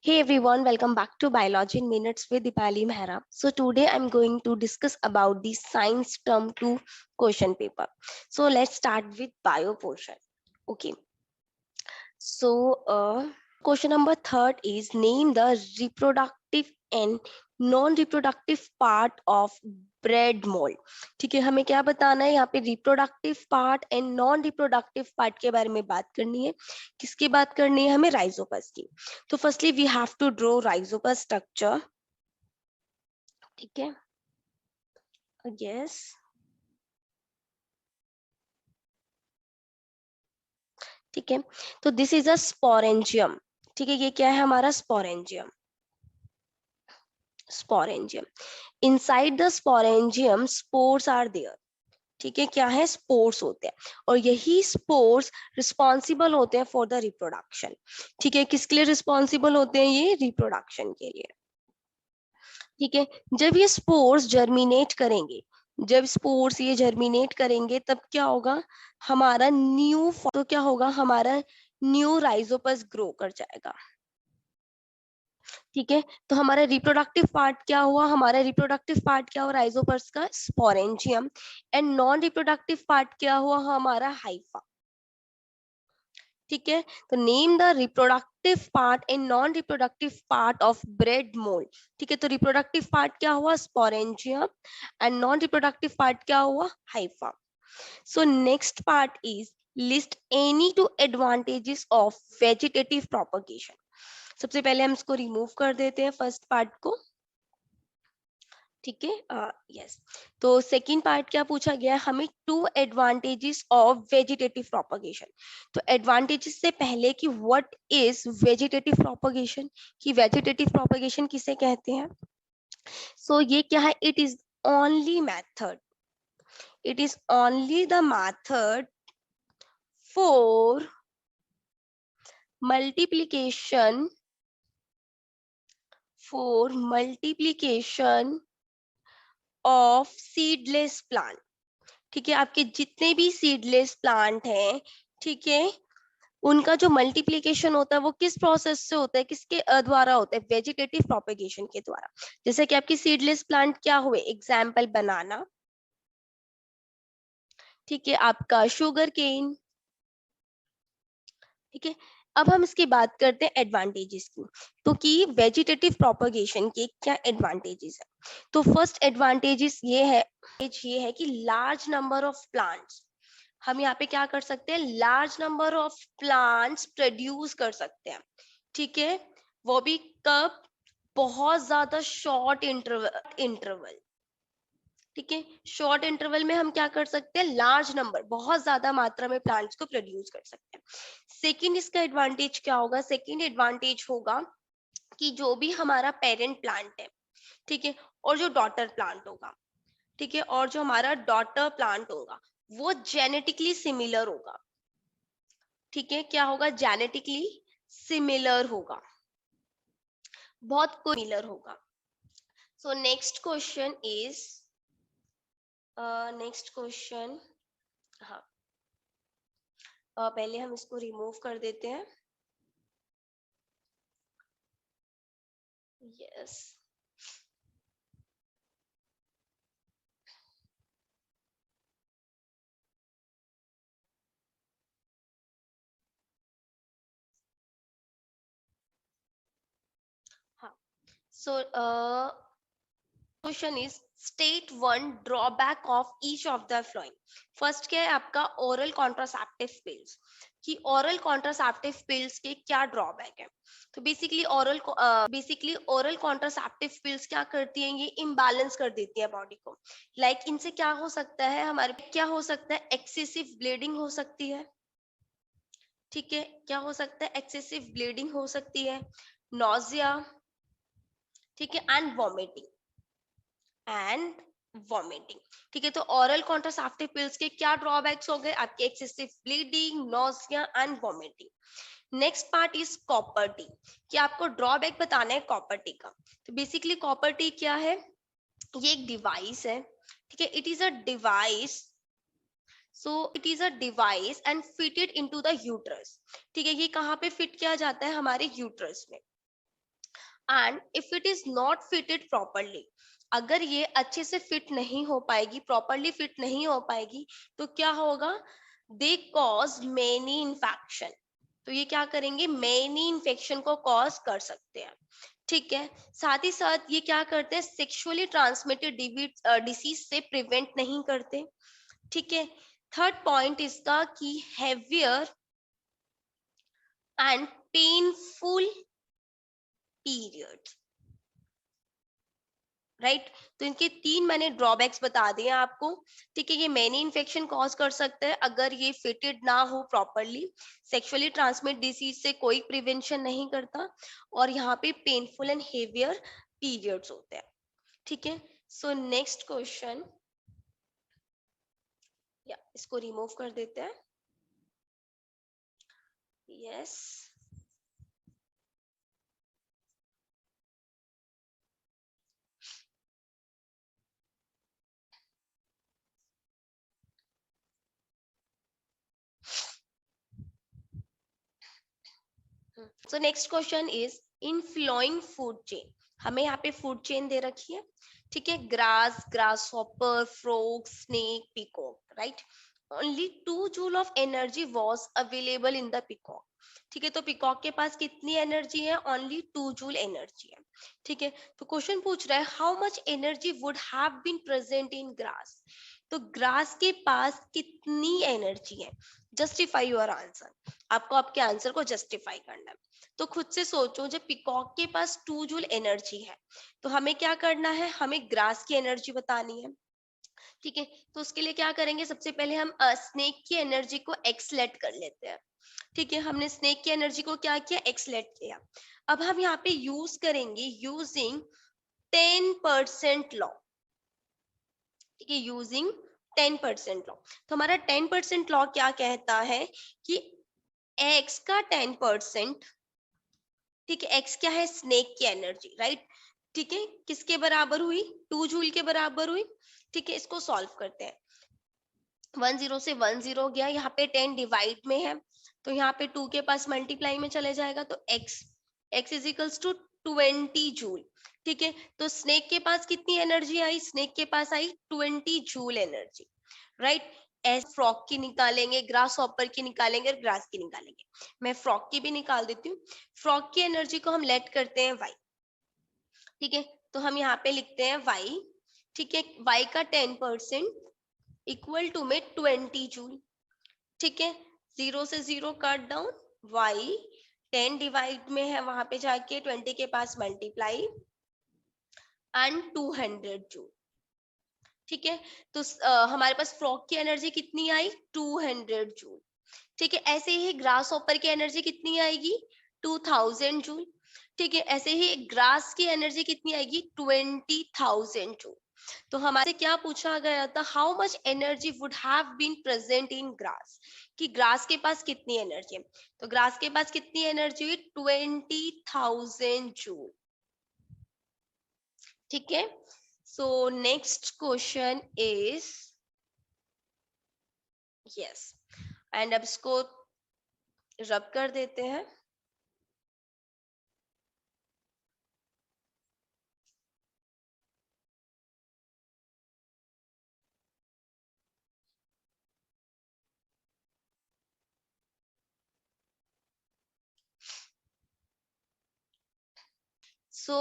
Hey everyone, welcome back to Biology in Minutes with Dipali Mehra. So today I'm going to discuss about the science term 2 question paper. So let's start with bio portion. Okay. So question number third is name the reproductive and non-reproductive part of bread mould. ठीक है, हमें क्या बताना है यहाँ पे? Reproductive part and non reproductive part के बारे में बात करनी है. किसकी बात करनी है? हमें राइजोपस की. तो firstly we have to draw Rhizopus structure. ठीक है, यस. ठीक है, तो दिस इज अ स्पोरेंजियम. ठीक है, ये क्या है? हमारा sporangium. Sporangium. Inside the sporangium spores are there. ठीक है, क्या है? स्पोर्स होते हैं और यही स्पोर्स रिस्पॉन्सिबल होते हैं फॉर द रिप्रोडक्शन. ठीक है, किसके लिए रिस्पॉन्सिबल होते हैं? ये रिप्रोडक्शन के लिए. ठीक है, जब ये स्पोर्स जर्मिनेट करेंगे, जब स्पोर्स ये जर्मिनेट करेंगे तब क्या होगा? हमारा न्यू, तो क्या होगा? हमारा न्यू राइजोपस ग्रो कर जाएगा. ठीक है, तो हमारा रिप्रोडक्टिव पार्ट क्या हुआ? हमारा रिप्रोडक्टिव पार्ट क्या हुआ राइजोपस का? Sporangium. And non reproductive part क्या हुआ? हमारा हाइफा. ठीक है, तो name the reproductive part and non reproductive part of bread mould. ठीक है, तो रिप्रोडक्टिव पार्ट क्या हुआ? Sporangium. And non reproductive part क्या हुआ? Haifa. So next part is list any two advantages of vegetative propagation. सबसे पहले हम इसको रिमूव कर देते हैं फर्स्ट पार्ट को. ठीक है, यस. तो सेकंड पार्ट क्या पूछा गया है हमें? Two advantages of vegetative propagation. तो एडवांटेजेस से पहले कि व्हाट इज वेजिटेटिव प्रोपगेशन, कि वेजिटेटिव प्रोपगेशन किसे कहते हैं. सो ये क्या है? It is only method, it is only the method for multiplication, for multiplication of seedless plant. ठीक है, आपके जितने भी सीडलेस प्लांट हैं, ठीक है, उनका जो मल्टीप्लीकेशन होता है वो किस प्रोसेस से होता है? किसके द्वारा होता है? वेजिटेटिव प्रोपेगेशन के द्वारा. जैसे कि आपकी सीडलेस प्लांट क्या हुए? एग्जाम्पल बनाना. ठीक है, आपका शुगर केन. ठीक है, अब हम इसकी बात करते हैं एडवांटेजेस की. तो कि वेजिटेटिव प्रोपगेशन के क्या एडवांटेजेस है? तो फर्स्ट एडवांटेजेस ये है कि लार्ज नंबर ऑफ प्लांट्स. हम यहाँ पे क्या कर सकते हैं? Large number of plants produce कर सकते हैं. ठीक है, वो भी कब? बहुत ज्यादा शॉर्ट इंटरवल. ठीक है, शॉर्ट इंटरवल में हम क्या कर सकते हैं? लार्ज नंबर, बहुत ज्यादा मात्रा में प्लांट्स को प्रोड्यूस कर सकते हैं. सेकंड इसका एडवांटेज क्या होगा? सेकंड एडवांटेज होगा कि जो भी हमारा पेरेंट प्लांट है, ठीक है, और जो डॉटर प्लांट होगा, ठीक है, और जो हमारा डॉटर प्लांट होगा वो जेनेटिकली सिमिलर होगा. ठीक है, क्या होगा? जेनेटिकली सिमिलर होगा, बहुत सिमिलर होगा. सो next question is, next question, हाँ, पहले हम इसको रिमूव कर देते हैं. यस. हाँ, so question is state one drawback of each of the flowing. First क्या है आपका? Oral contraceptive pills. कि ओरल कॉन्ट्रासेप्टिव पिल्स के क्या ड्रॉबैक है? तो बेसिकली ओरल कॉन्ट्रासेप्टिव पिल्स क्या करती हैं? ये इम्बैलेंस कर देती है बॉडी को. लाइक इनसे क्या हो सकता है? हमारे क्या हो सकता है? एक्सेसिव ब्लीडिंग हो सकती है. ठीक है, क्या हो सकता है? एक्सेसिव ब्लीडिंग हो सकती है, नॉजिया, ठीक है, एंड वॉमिटिंग. ठीक है, तो ऑरल कॉन्ट्रासेप्टिव पिल्स के क्या ड्रॉबैक्स हो गए? आपके excessive bleeding, nausea and vomiting. Next part is copper T. कि आपको ड्रॉबैक बताना है कॉपर टी का. तो बेसिकली कॉपर टी क्या है? ये एक डिवाइस है. ठीक है, it is a device. So it is a device and fitted into the uterus. ठीक है, ये कहाँ पे फिट किया जाता है? हमारे यूट्रस में. And if it is not fitted properly, अगर ये अच्छे से फिट नहीं हो पाएगी, प्रॉपरली फिट नहीं हो पाएगी, तो क्या होगा, दे कॉज मेनी इन्फेक्शन, तो ये क्या करेंगे, मेनी इन्फेक्शन को कॉज कर सकते हैं। ठीक है, साथ ही साथ ये क्या करते हैं, सेक्सुअली ट्रांसमिटेड डिसीज से प्रिवेंट नहीं करते। ठीक है, थर्ड पॉइंट इसका कि heavier and painful period, right. तो इनके तीन मैंने ड्रॉबैक्स बता दिए आपको। ठीक है, ये मैनी इन्फेक्शन कॉज कर सकता है अगर ये फिटेड ना हो प्रॉपरली, सेक्सुअली ट्रांसमिट डिसीज से कोई प्रिवेंशन नहीं करता, और यहाँ पे पेनफुल एंड हेवियर पीरियड्स होते हैं। ठीक है, सो नेक्स्ट क्वेश्चन, या इसको रिमूव कर देते हैं। Yes, so next question is in flowing food chain, हमें यहाँ पे फूड चेन दे रखी है। ठीक है, grass, grass hopper, frog, snake, peacock, right. Only 2 joule of energy was available in the peacock. ठीक है, तो पीकॉक के पास कितनी एनर्जी है, ओनली 2 जूल एनर्जी है। ठीक है, तो क्वेश्चन पूछ रहा है how much energy would have been present in grass, तो ग्रास के पास कितनी एनर्जी है, जस्टिफाई योर आंसर, आपको आपके आंसर को जस्टिफाई करना है। तो खुद से सोचो, जब पिकॉक के पास 2 जूल एनर्जी है, तो हमें क्या करना है, हमें ग्रास की एनर्जी बतानी है। ठीक है, तो उसके लिए क्या करेंगे, सबसे पहले हम स्नेक की एनर्जी को एक्सलेट कर लेते हैं। ठीक है, हमने स्नेक की एनर्जी को क्या किया, एक्सलेट किया। अब हम यहाँ पे यूज करेंगे यूजिंग 10% लॉ। ठीक है, यूजिंग 10% लॉ, तो हमारा 10% लॉ क्या कहता है कि एक्स का 10%, ठीक है, एक्स क्या है, स्नेक की एनर्जी, राइट। ठीक है, किसके बराबर हुई, 2 जूल के बराबर हुई। ठीक है, इसको सॉल्व करते हैं। 10 से 10 गया, यहाँ पे 10 डिवाइड में है, तो यहाँ पे 2 के पास मल्टीप्लाई में चले जाएगा, तो x, x is equals to 20 joule. ठीक है, तो स्नेक के पास कितनी एनर्जी आई, स्नेक के पास आई 20 joule energy, right. S frock की निकालेंगे, ग्रास हॉपर की निकालेंगे और ग्रास की निकालेंगे। मैं फ्रॉक की भी निकाल देती हूँ। फ्रॉक की एनर्जी को हम लेट करते हैं वाई। ठीक है, तो हम यहाँ पे लिखते हैं वाई। ठीक है, वाई का 10% इक्वल टू में 20 जूल। ठीक है, 0 से 0 कट डाउन, वाई 10 डिवाइड में है, वहां पे जाके 20 के पास मल्टीप्लाई एंड 200 जूल। ठीक है, तो हमारे पास फ्रॉक की एनर्जी कितनी आई, 200 जूल। ठीक है, ऐसे ही ग्रास हॉपर की एनर्जी कितनी आएगी, 2000 जूल। ठीक है, ऐसे ही ग्रास की एनर्जी कितनी आएगी, 20,000 जूल। तो हमारे क्या पूछा गया था, how much energy would have been present in grass, कि ग्रास के पास कितनी एनर्जी है, तो ग्रास के पास कितनी एनर्जी है, 20,000 जूल। ठीक है, so next question is, yes, and अब इसको रब कर देते हैं। So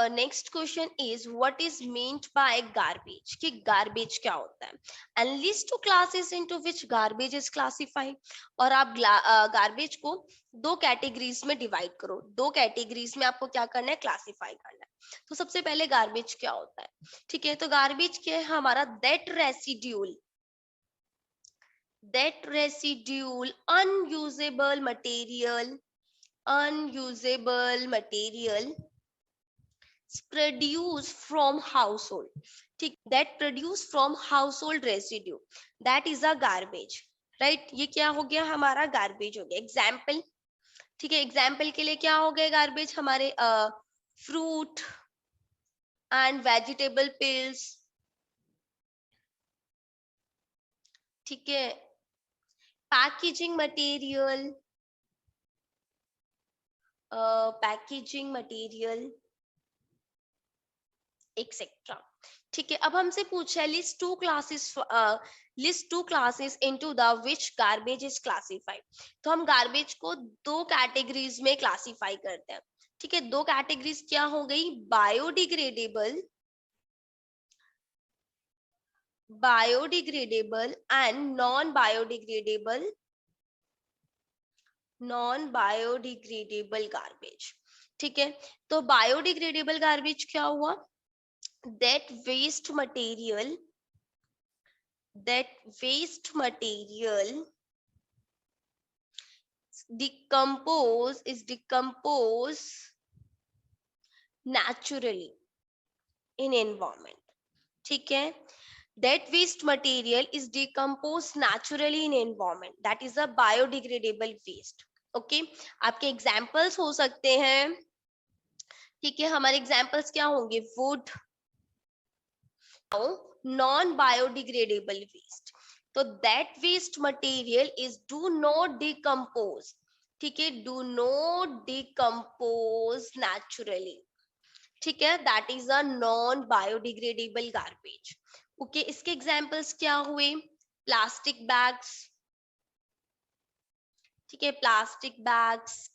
next question is what is meant by garbage, कि गार्बेज क्या होता है, and list two classes into which garbage is classified, और आप गार्बेज को 2 कैटेगरीज में डिवाइड करो, 2 कैटेगरीज में आपको क्या करना है, क्लासिफाई करना है। तो सबसे पहले गार्बेज क्या होता है। ठीक है, तो गार्बेज क्या है हमारा, that residual unusable material produce from household, ठीक, that produce from household residue, that is a garbage, right। ये क्या हो गया, हमारा गार्बेज हो गया। एग्जाम्पल, ठीक है, एग्जाम्पल के लिए क्या हो गए गार्बेज, हमारे फ्रूट एंड वेजिटेबल पिल्स, ठीक है, packaging material, packaging material, etcetera. ठीक है, अब हमसे पूछा है list two classes into the which garbage is classified. तो हम गार्बेज को दो कैटेगरीज में क्लासिफाई करते हैं। ठीक है, दो कैटेगरीज क्या हो गई, biodegradable biodegradable and non biodegradable garbage. ठीक है, तो बायोडिग्रेडेबल गार्बेज क्या हुआ, that waste material that waste material decompose naturally in environment। ठीक है, that waste material is decomposed naturally in environment, that is a biodegradable waste। Okay, आपके examples हो सकते हैं। ठीक है, हमारे एग्जाम्पल्स क्या होंगे, वुड, नॉन बायोडिग्रेडेबल वेस्ट। तो that waste material is do not decompose. ठीक है, डू नॉट डिकम्पोज नेचुरली। ठीक है, that is a non biodegradable garbage. Okay, इसके एग्जांपल्स क्या हुए, प्लास्टिक बैग्स। ठीक है, प्लास्टिक बैग्स,